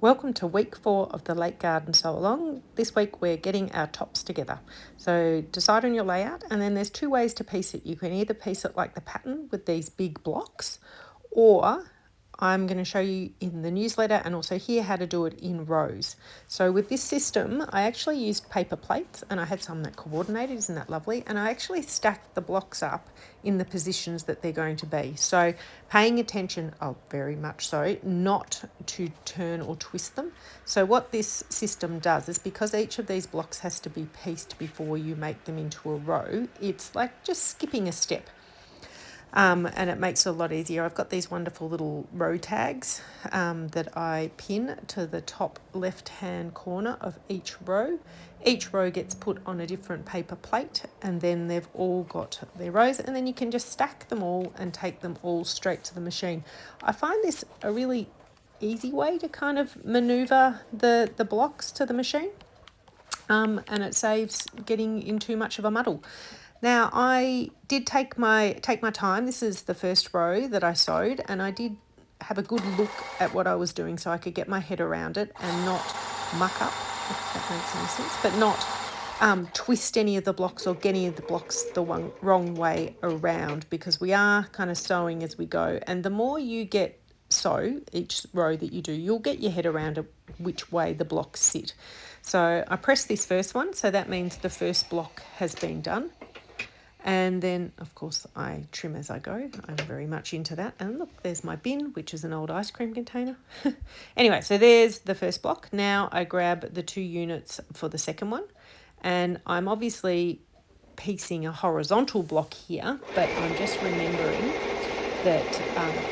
Welcome to week 4 of the Lake Garden Sew Along. This week we're getting our tops together. So decide on your layout, and then there's 2 ways to piece it. You can either piece it like the pattern with these big blocks, or I'm going to show you in the newsletter and also here how to do it in rows. So with this system, I actually used paper plates, and I had some that coordinated. Isn't that lovely? And I actually stacked the blocks up in the positions that they're going to be. So paying attention, very much so, not to turn or twist them. So what this system does is, because each of these blocks has to be pieced before you make them into a row, it's like just skipping a step. And it makes it a lot easier. I've got these wonderful little row tags that I pin to the top left-hand corner of each row. Each row gets put on a different paper plate, and then they've all got their rows, and then you can just stack them all and take them all straight to the machine. I find this a really easy way to kind of maneuver the blocks to the machine, and it saves getting in too much of a muddle. Now, I did take my time. This is the first row that I sewed, and I did have a good look at what I was doing so I could get my head around it and not muck up, if that makes any sense, but not twist any of the blocks or get any of the blocks the wrong way around, because we are kind of sewing as we go. And the more you sew each row that you do, you'll get your head around which way the blocks sit. So I pressed this first one, so that means the first block has been done. And then, of course, I trim as I go. I'm very much into that. And look, there's my bin, which is an old ice cream container. Anyway, so there's the first block. Now I grab the 2 units for the second one. And I'm obviously piecing a horizontal block here, but I'm just remembering that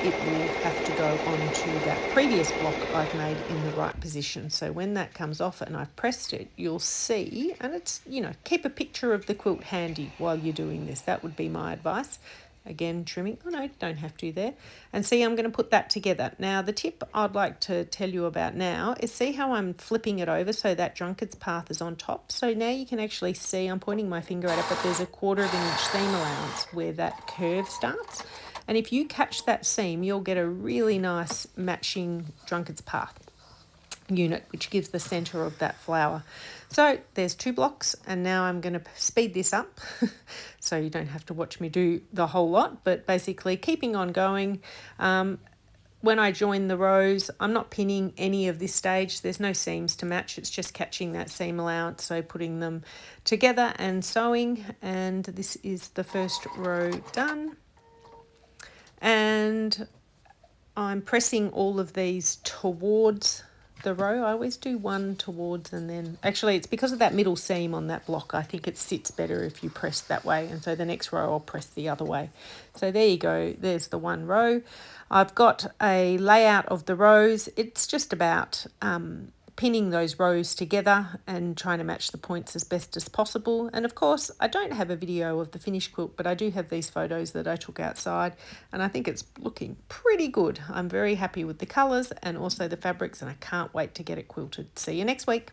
it will have to go onto that previous block I've made in the right position. So when that comes off and I've pressed it, you'll see, and it's, keep a picture of the quilt handy while you're doing this. That would be my advice. Again, trimming. Oh no, don't have to there. And see, I'm going to put that together. Now, the tip I'd like to tell you about now is, see how I'm flipping it over so that drunkard's path is on top. So now you can actually see, I'm pointing my finger at it, but there's a 1/4 inch seam allowance where that curve starts. And if you catch that seam, you'll get a really nice matching drunkard's path unit, which gives the centre of that flower. So there's 2 blocks, and now I'm going to speed this up so you don't have to watch me do the whole lot, but basically keeping on going. When I join the rows, I'm not pinning any of this stage. There's no seams to match. It's just catching that seam allowance, so putting them together and sewing. And this is the first row done. And I'm pressing all of these towards the row. I always do one towards, and then actually it's because of that middle seam on that block. I think it sits better if you press that way, and so the next row I'll press the other way. So there you go, there's the one row. I've got a layout of the rows. It's just about pinning those rows together and trying to match the points as best as possible. And of course, I don't have a video of the finished quilt, but I do have these photos that I took outside, and I think it's looking pretty good. I'm very happy with the colours and also the fabrics, and I can't wait to get it quilted. See you next week.